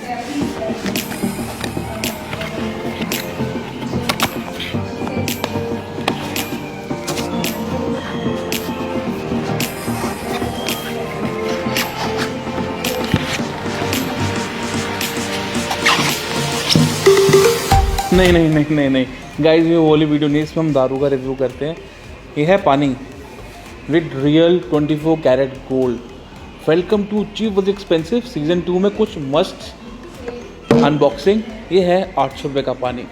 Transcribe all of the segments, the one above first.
नहीं नहीं नहीं नहीं नहीं गाइस, ये वो वाली वीडियो नहीं, इसमें हम दारू का रिव्यू करते हैं। ये है पानी with real 24 carat gold. Welcome to cheap was expensive season 2 में कुछ मस्ट अनबॉक्सिंग। ये है 800 रुपये का पानी।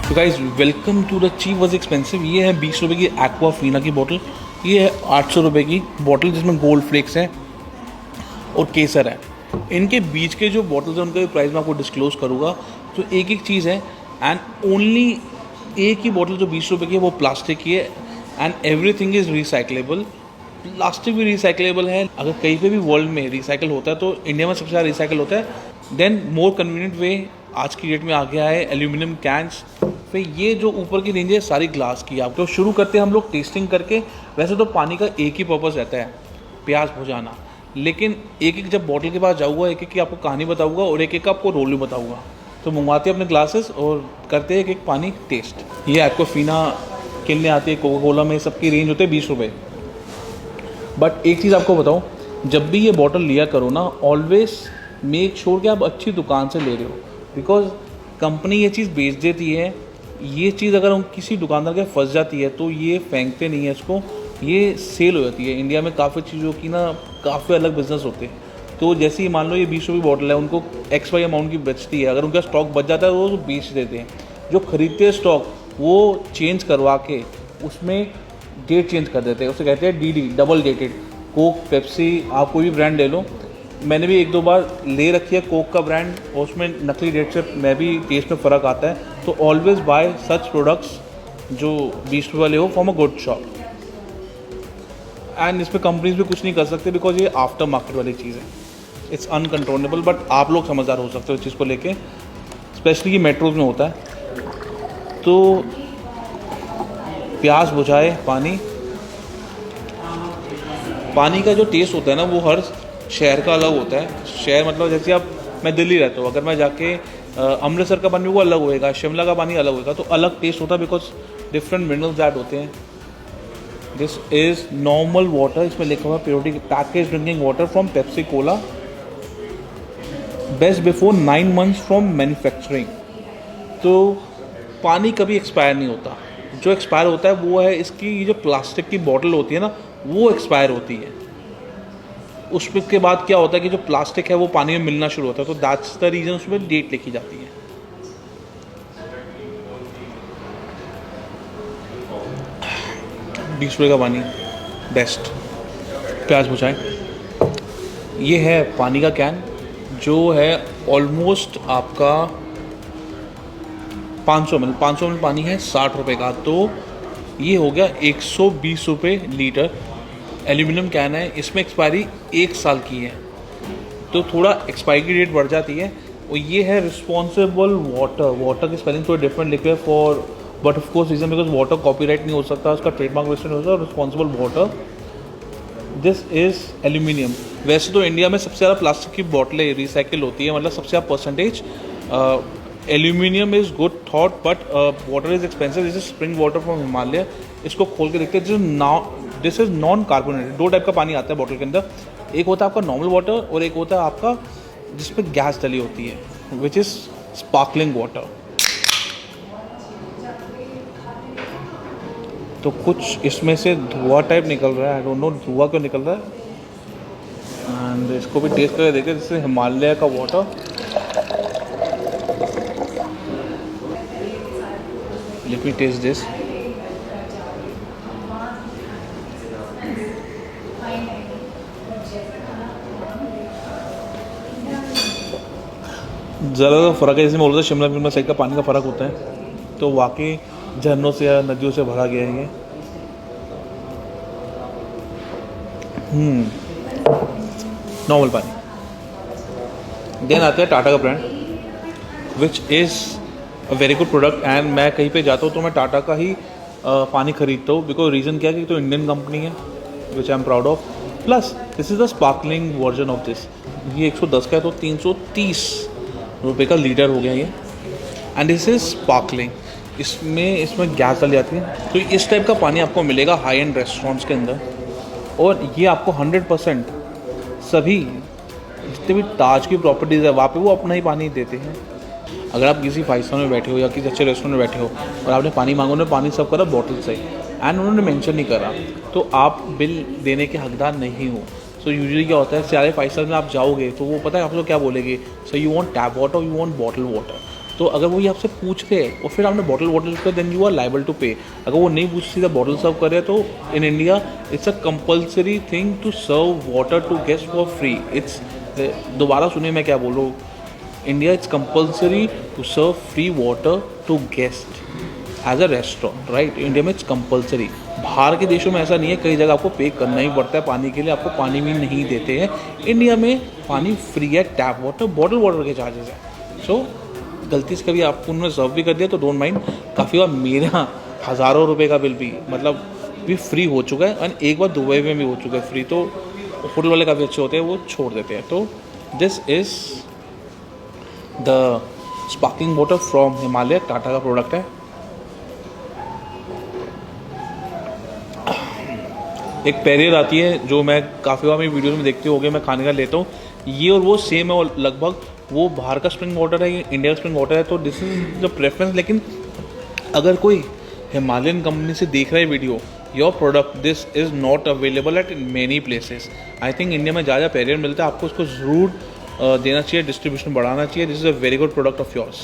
तो guys welcome to the cheap was expensive. ये है 20 रुपये की एक्वाफीना की बोतल। ये है 800 रुपये की बोतल जिसमें गोल्ड फ्लेक्स हैं और केसर है। इनके बीच के जो बॉटल्स हैं उनका प्राइस मैं आपको डिस्क्लोज करूँगा। तो एक एक चीज़ है एंड ओनली एक ही बोतल जो 20 रुपये की है वो प्लास्टिक की है and everything is recyclable. Plastic भी रिसाइकलेबल है। अगर कहीं पे भी वर्ल्ड में रिसाइकल होता है तो इंडिया में सबसे ज़्यादा रिसाइकल होता है। देन मोर कन्वीनियंट वे आज की डेट में आ गया है एल्यूमिनियम कैंस। फिर ये जो ऊपर की रेंज है सारी ग्लास की। आपको शुरू करते हैं हम लोग टेस्टिंग करके। वैसे तो पानी का एक ही पर्पस रहता है, प्यास बुझाना, लेकिन एक एक जब बॉटल के पास जाऊँगा एक एक की आपको कहानी बताऊँगा और एक एक का आपको रोल भी बताऊँगा। तो मंगवाते हैं अपने ग्लासेस और करते हैं एक एक पानी टेस्ट। ये एक्वाफीना किनने आती है, कोका कोला में, सबकी रेंज होते हैं 20 रुपये। बट एक चीज़ आपको बताऊँ, जब भी ये बॉटल लिया करो ना, ऑलवेज मेक श्योर कि आप अच्छी दुकान से ले रहे हो, बिकॉज कंपनी ये चीज़ बेच देती है। ये चीज़ अगर किसी दुकानदार के फंस जाती है तो ये फेंकते नहीं है इसको, ये सेल हो जाती है। इंडिया में काफ़ी चीज़ों की ना काफ़ी अलग बिजनेस होते हैं। तो जैसे ही मान लो ये 20 रुपये बॉटल है, उनको XY अमाउंट की बचती है। अगर उनका स्टॉक बच जाता है तो वो बेच देते हैं। जो खरीदते हैं स्टॉक वो चेंज करवा के उसमें डेट चेंज कर देते हैं, उसे कहते हैं DD, double dated. Coke, Pepsi, आप कोई भी ब्रांड ले लो। मैंने भी 1-2 बार ले रखी है कोक का ब्रांड और उसमें नकली डेट से मैं भी टेस्ट में फ़र्क आता है। तो ऑलवेज बाय सच प्रोडक्ट्स जो 20 रुपये वाले हो from a good shop. And इसमें कंपनीज भी कुछ नहीं कर सकते बिकॉज ये आफ्टर मार्केट वाली चीज़ है। इट्स अनकंट्रोलेबल, बट आप लोग समझदार हो सकते हो इस चीज़ को लेके, स्पेशली ये मेट्रोज में होता है। तो प्यास बुझाए पानी का जो टेस्ट होता है ना वो हर शहर का अलग होता है। शहर मतलब जैसे मैं दिल्ली रहता हूँ, अगर मैं जाके अमृतसर का पानी वो अलग होएगा, शिमला का पानी अलग होएगा, तो अलग टेस्ट होता है बिकॉज डिफरेंट मिनरल्स ऐड होते हैं। दिस इज़ नॉर्मल वाटर, इसमें लिखा हुआ purity package drinking water from Pepsi Cola, best before 9 months from manufacturing. तो पानी कभी एक्सपायर नहीं होता। जो एक्सपायर होता है वो है इसकी ये जो प्लास्टिक की बॉटल होती है ना, वो एक्सपायर होती है। उसके बाद क्या होता है कि जो प्लास्टिक है वो पानी में मिलना शुरू होता है, तो दैट्स द रीज़न उसमें डेट लिखी जाती है। ₹20 का पानी बेस्ट, प्यास बुझाए। ये है पानी का कैन जो है ऑलमोस्ट आपका 500 ml पानी है, 60 रुपये का। तो ये हो गया 120 रुपये लीटर। एल्यूमिनियम कैन है, इसमें एक्सपायरी 1 साल की है, तो थोड़ा एक्सपायरी डेट बढ़ जाती है। और ये है रिस्पॉन्सिबल वाटर की स्पेलिंग थोड़ी डिफरेंट लिखे है for, but of course reason because water copyright नहीं हो सकता, उसका ट्रेडमार्क रजिस्टर नहीं हो सकता। Responsible water, this is aluminium. वैसे तो इंडिया में सबसे ज़्यादा प्लास्टिक की बोतलें रिसाइकिल होती है, मतलब सबसे ज़्यादा percentage. Aluminium is good thought, but water is expensive. This is spring water from Himalaya. इसको खोल के देखते हैं। This is non carbonated. 2 type का पानी आता है बोतल के अंदर। एक होता है आपका नॉर्मल वाटर और एक होता है आपका जिसमें गैस डली होती है, विच इज़ स्पार्कलिंग वाटर। तो कुछ इसमें से धुआं टाइप निकल रहा है, आई डोंट नो धुआं क्यों निकल रहा है। एंड इसको भी टेस्ट करके देखते हैं। जैसे हिमालय का water, let me taste this. ज़रा सा फ़र्क है, जैसे मैं बोल रहा था शिमला साइड का पानी का फ़र्क होता है, तो वाकई झरनों से या नदियों से भरा गया है ये। नॉर्मल पानी। देन आता है टाटा का brand which is a very good product, and मैं कहीं पे जाता हूँ तो मैं टाटा का ही पानी खरीदता हूँ, बिकॉज रीज़न क्या है कि तो इंडियन कंपनी है which I am proud of. Plus this is the sparkling version of this. ये 110 का है तो 330 रुपये का लीटर हो गया ये, एंड दिस इज़ स्पार्कलिंग। इसमें गैस डाली जाती है, तो इस टाइप का पानी आपको मिलेगा हाई एंड रेस्टोरेंट्स के अंदर। और ये आपको 100% सभी जितने भी ताज की प्रॉपर्टीज़ है वहाँ पे वो अपना ही पानी देते हैं। अगर आप किसी 5 स्टार में बैठे हो या किसी अच्छे रेस्टोरेंट में बैठे हो और आपने पानी मांगा, उन्होंने पानी सर्व करा बॉटल से एंड उन्होंने मेंशन नहीं करा, तो आप बिल देने के हकदार नहीं हो। सो यूजुअली क्या होता है, सारे 5 स्टार में आप जाओगे तो वो पता है आप लोग क्या बोलेंगे, so you want tap water, you want bottle water. तो अगर वो ये आपसे पूछ रहे हैं और फिर आपने बॉटल वाटर कर, then you are liable to pay. अगर वो नहीं पूछ सीधा बॉटल सर्व कर रहे हैं, तो in India it's a compulsory thing to serve water to guest for free. It's दोबारा सुनिए मैं क्या बोल रहा हूँ, India it's compulsory to serve free water to guest as a restaurant, right. India में इट्स कंपल्सरी। बाहर के देशों में ऐसा नहीं है, कई जगह आपको पे करना ही पड़ता है पानी के लिए, आपको पानी भी नहीं देते हैं। इंडिया में पानी फ्री है, टैप वाटर, बॉटल वाटर के चार्जेस है। सो गलती से कभी आपको उन्होंने सर्व भी कर दिया तो डोंट माइंड। काफ़ी बार मेरे यहाँ हज़ारों रुपए का बिल भी मतलब भी फ्री हो चुका है, और एक बार दुबई में भी हो चुका है फ्री। तो होटल वाले काफ़ी अच्छे होते हैं, वो छोड़ देते हैं। तो this is the sparkling water from Himalaya, Tata का प्रोडक्ट है। एक पेरियर आती है जो मैं काफ़ी बार मेरी वीडियोस में देखते होगे, मैं खाने का लेता हूँ। ये और वो सेम है, और लगभग वो बाहर का स्प्रिंग वाटर है, ये इंडिया का स्प्रिंग वाटर है। तो दिस इज द प्रेफरेंस। लेकिन अगर कोई हिमालयन कंपनी से देख रहा है video, your product this is not available at many places. I think India में ज़्यादा पेरियर मिलता है, आपको उसको ज़रूर देना चाहिए, डिस्ट्रीब्यूशन बढ़ाना चाहिए। This is a very good product of yours.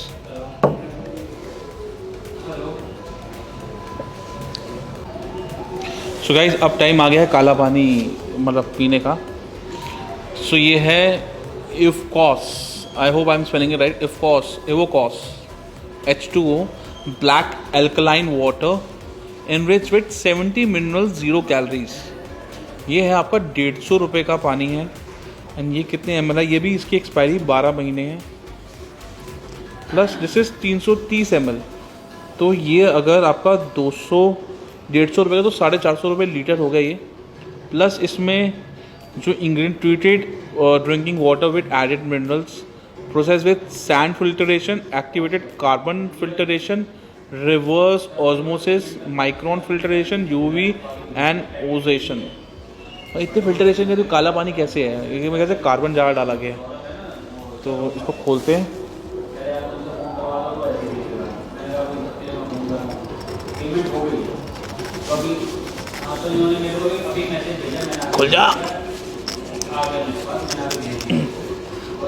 So guys अब टाइम आ गया है काला पानी मतलब पीने का। सो ये है Evocus, I hope I am spelling it right, Evocus H2O black alkaline water enriched with 70 mineral 0 calories. ये है आपका 150 रुपये का पानी है, एंड ये कितने ml है, ये भी इसकी एक्सपायरी 12 महीने है। Plus this is 330 ml। तो ये अगर आपका 150 रुपये का तो 450 रुपये लीटर हो गया ये। प्लस इसमें जो ingredient, treated drinking water with added minerals, process with sand filtration, activated carbon filtration, reverse osmosis, micron filtration, UV and ozonation. इतने फिल्टरेशन के तो काला पानी कैसे है, इसमें कैसे कार्बन ज़्यादा डाला गया है। तो इसको खोलते हैं। खुल जा।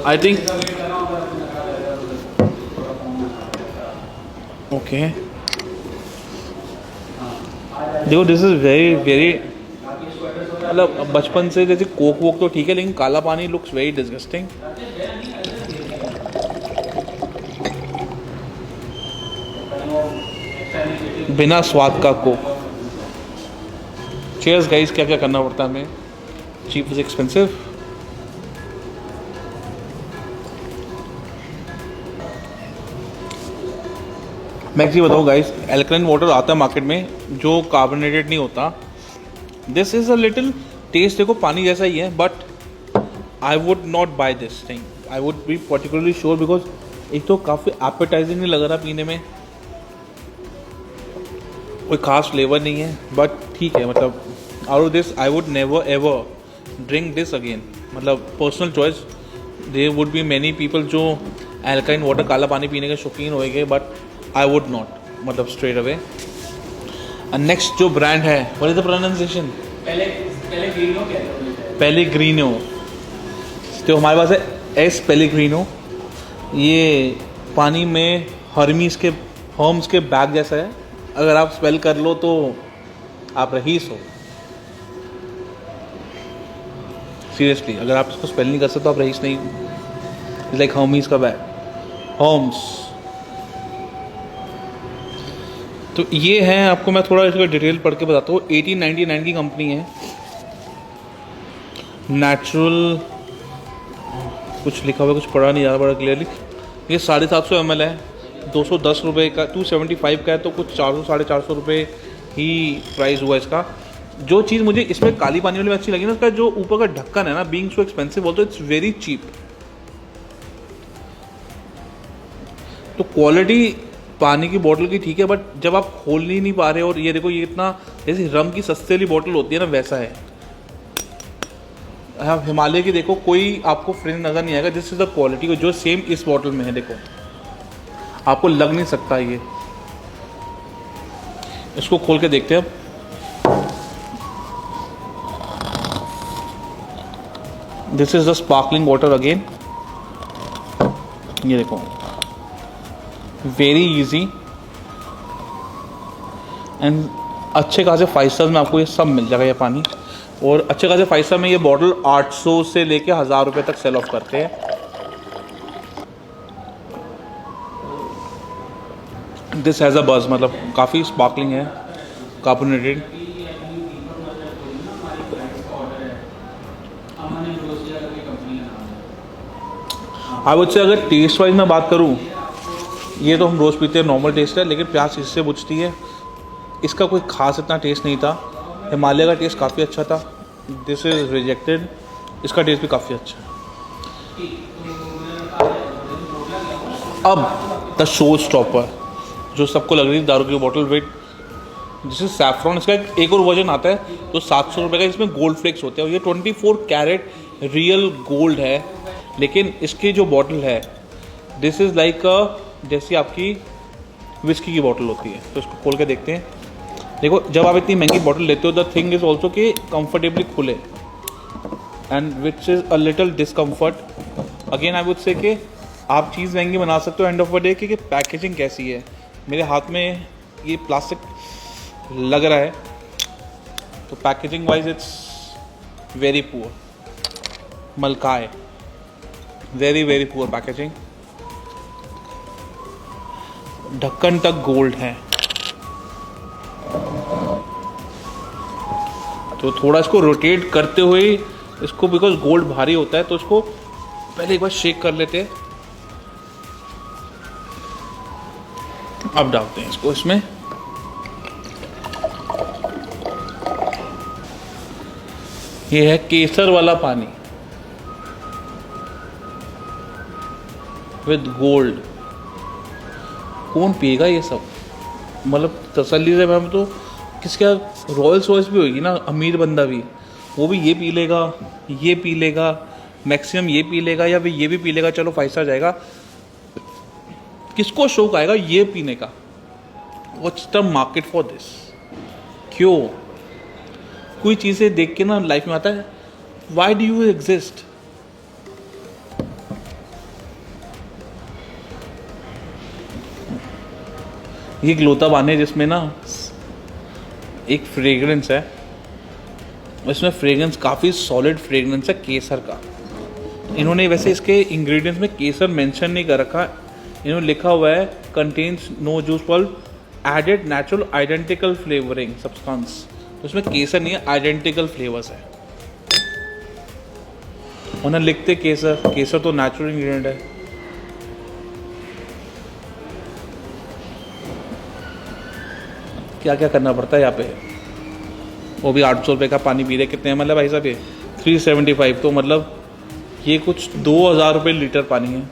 आई थिंक ओके, देखो दिस इज वेरी वेरी, मतलब बचपन से जैसे कोक वोक तो ठीक है, लेकिन काला पानी लुक्स वेरी डिस्गस्टिंग। बिना स्वाद का कोक। चीयर्स गाइस, क्या क्या करना पड़ता है हमें, चीप इज एक्सपेंसिव। मैं एक चीज़ बताऊँ गाइस, एल्कलाइन वाटर आता है मार्केट में जो कार्बोनेटेड नहीं होता। This is a little taste, देखो पानी जैसा ही है, but I would not buy this thing. I would be particularly sure, because एक तो काफ़ी एपेटाइजिंग नहीं लग रहा पीने में, कोई खास फ्लेवर नहीं है, बट ठीक है। मतलब out of this I would never ever drink this again. मतलब personal choice, there would be many people जो एल्कलाइन वाटर काला पानी पीने के शौकीन होएंगे, बट आई वुड नॉट, मतलब स्ट्रेट अवे। नेक्स्ट जो ब्रांड है, what is the pronunciation? Pellegrino. तो हमारे पास है एस पेलेग्रीनो। ये पानी में हर्म्स के बैग जैसा है, अगर आप स्पेल कर लो तो आप रहीस हो। सीरियसली, अगर आप इसको स्पेल नहीं कर सकते तो आप रहीस नहीं। इट्स लाइक हर्म्स का बैग, हर्म्स। तो ये है, आपको मैं थोड़ा इसका डिटेल पढ़ के बताता हूँ। 1899 की कंपनी है, नेचुरल कुछ लिखा हुआ, कुछ पढ़ा नहीं जा रहा बड़ा क्लियरली। ये 750 ml है, 210 रुपये का, 275 का है, तो कुछ 400 450 रुपये ही प्राइस हुआ इसका। जो चीज़ मुझे इसमें काली पानी वाली में अच्छी लगी ना, उसका जो ऊपर का ढक्कन है ना, being so expensive also it's very cheap. तो क्वालिटी पानी की बोतल की ठीक है, बट जब आप खोल ही नहीं पा रहे, और ये देखो ये इतना जैसे रम की सस्ते वाली बोतल होती है ना, वैसा है। आप हिमालय की देखो, कोई आपको फ्रिज नज़र नहीं आएगा जिस द क्वालिटी को जो सेम इस बोतल में है। देखो आपको लग नहीं सकता ये। इसको खोल के देखते हैं अब। This is the sparkling water again. ये देखो वेरी इजी एंड अच्छे खासे 5 स्टार में आपको ये सब मिल जाएगा ये पानी। और अच्छे खासे 5 स्टार में ये बॉटल 800 से लेके 1000 रुपये तक सेल ऑफ करते हैं। दिस हैज़ अ बज़, मतलब काफ़ी स्पार्कलिंग है, कार्बोनेटेड। आई वुड से अगर टेस्ट वाइज मैं बात करूँ, ये तो हम रोज़ पीते हैं, नॉर्मल टेस्ट है, लेकिन प्यास इससे बुझती है। इसका कोई खास इतना टेस्ट नहीं था। हिमालय का टेस्ट काफ़ी अच्छा था, दिस इज रिजेक्टेड। इसका टेस्ट भी काफ़ी अच्छा है। अब द शो स्टॉपर, जो सबको लग रही है दारू की बोतल वेट, जिसे सैफ्रॉन, इसका एक और वर्जन आता है तो 700 रुपये का, इसमें गोल्ड फ्लेक्स होते हैं। और ये 24 कैरेट रियल गोल्ड है, लेकिन इसकी जो बॉटल है दिस इज़ लाइक जैसी आपकी विस्की की बोतल होती है। तो इसको खोल के देखते हैं। देखो जब आप इतनी महंगी बोतल लेते हो, द थिंग इज़ ऑल्सो कि कंफर्टेबली खुले, and which is a little discomfort. Again I would say कि आप चीज़ महंगी बना सकते हो एंड ऑफ द डे कि पैकेजिंग कैसी है। मेरे हाथ में ये प्लास्टिक लग रहा है, तो packaging wise it's very poor, मलकाए, वेरी वेरी पुअर पैकेजिंग। ढक्कन तक गोल्ड है, तो थोड़ा इसको रोटेट करते हुए इसको, बिकॉज गोल्ड भारी होता है, तो इसको पहले एक बार शेक कर लेते हैं। अब डालते हैं इसको इसमें। ये है केसर वाला पानी विद गोल्ड। कौन पिएगा ये सब? मतलब तसल्ली से मैम, तो किसका रॉयल्स रॉयस भी होगी ना, अमीर बंदा भी, वो भी ये पी लेगा, ये पी लेगा, मैक्सिमम ये पी लेगा, या फिर ये भी पी लेगा, चलो 5 स्टार जाएगा। किसको शौक आएगा ये पीने का? What's the market for this? क्यों? कोई चीज़ें देख के ना लाइफ में आता है, वाई डू यू एग्जिस्ट? ये ग्लोता बाने जिसमें ना एक फ्रेग्रेंस है, इसमें फ्रेग्रेंस काफ़ी सॉलिड फ्रेग्रेंस है केसर का। इन्होंने वैसे इसके इंग्रेडिएंट्स में केसर मेंशन नहीं कर रखा, इन्होंने लिखा हुआ है contains no juice pulp added natural identical flavouring substance. तो इसमें केसर नहीं है, आइडेंटिकल फ्लेवर्स है। उन्हें लिखते केसर, केसर तो नेचुरल इंग्रेडिएंट है। क्या क्या करना पड़ता है यहाँ पे। वो भी 800 रुपये का पानी पी रहे, कितने मतलब भाई साहब ये 375, तो मतलब ये कुछ 2000 रुपये लीटर पानी है।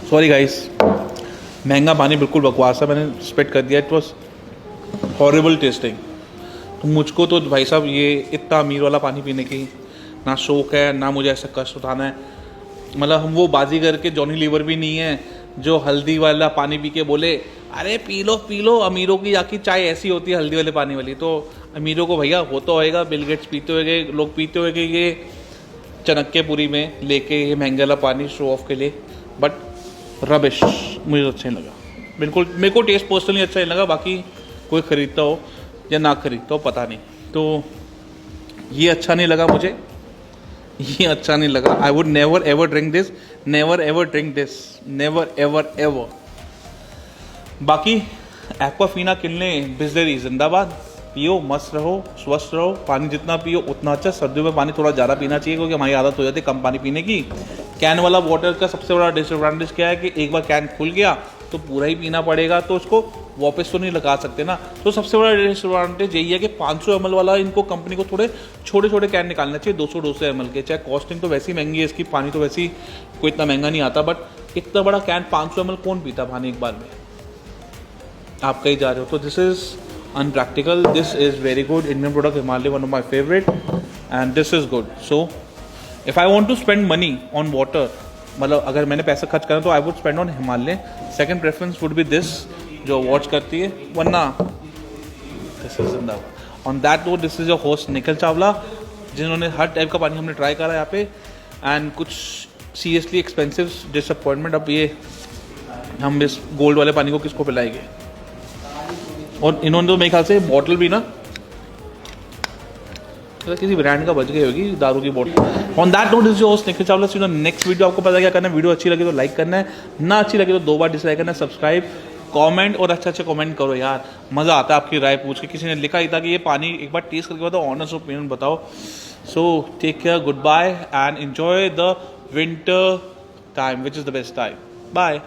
सॉरी गाइस, महंगा पानी बिल्कुल बकवास है, मैंने स्पेट कर दिया। It was horrible testing. तो मुझको तो भाई साहब ये इतना अमीर वाला पानी पीने की ना शौक है, ना मुझे ऐसा कष्ट उठाना है। मतलब हम वो बाजीगर के जॉनी लीवर भी नहीं है जो हल्दी वाला पानी पी के बोले अरे पी लो, अमीरों की आखिर चाय ऐसी होती है हल्दी वाले पानी वाली। तो अमीरों को भैया होता होएगा, बिल गेट्स पीते हुए, लोग पीते हुए ये चनक्केपुरी में लेके ये महंगा वाला पानी शो ऑफ के लिए। बट रबिश, मुझे अच्छा नहीं लगा बिल्कुल। मेरे को टेस्ट पर्सनली अच्छा नहीं लगा, बाकी कोई ख़रीदता हो या ना खरीदता हो पता नहीं। तो तो ये अच्छा नहीं लगा मुझे, ये अच्छा नहीं लगा। आई would never ever drink this, never ever drink this, never ever ever. बाकी एक्वाफीना किनले बिस्लरी जिंदाबाद, पियो, मस्त रहो, स्वस्थ रहो, पानी जितना पियो उतना अच्छा। सर्दियों में पानी थोड़ा ज़्यादा पीना चाहिए क्योंकि हमारी आदत हो जाती है कम पानी पीने की। कैन वाला वाटर का सबसे बड़ा डिसएडवांटेज क्या है कि एक बार कैन खुल गया तो पूरा ही पीना पड़ेगा, तो उसको वापस तो नहीं लगा सकते ना। तो सबसे बड़ा डिसएडवांटेज यही है कि 500 ml वाला इनको कंपनी को थोड़े छोटे छोटे कैन निकालना चाहिए, 200 ml के। चाहे कॉस्टिंग तो वैसी महंगी है इसकी, पानी तो वैसी कोई इतना महंगा नहीं आता, बट इतना बड़ा कैन 500 ml कौन पीता पानी एक बार में। आप कहीं जा रहे हो तो this is unpractical. This is very good Indian product, Himalaya, one of my favorite, and this is good. So if I want to spend money on water, मतलब अगर मैंने पैसा खर्च करना तो I would spend on Himalaya. Second preference would be this जो watch करती है, वरना this is जिंदाबाद। On that note, this is your host Nikhil Chawla, जिन्होंने हर टाइप का पानी हमने ट्राई करा यहाँ पे, एंड कुछ सीरियसली एक्सपेंसिव डिसअपॉइंटमेंट। अब ये हम इस गोल्ड वाले पानी को किसको पिलाएंगे। और इन्होंने तो मेरे ख्याल से बॉटल भी ना तो किसी ब्रांड का बच गई होगी दारू की बोतल। On that note is your host Nikhil Chawla. See next video. आपको पता क्या करना है, वीडियो अच्छी लगी तो लाइक करना है, ना अच्छी लगी तो 2 बार डिसलाइक करना है, सब्सक्राइब, कमेंट, और अच्छा कमेंट करो यार, मज़ा आता है आपकी राय पूछ के। किसी ने लिखा ही था कि ये पानी एक बार टेस्ट करके बताओ, ऑनेस्ट ओपिनियन बताओ। So take care, good bye and enjoy the winter time which is the best time. Bye.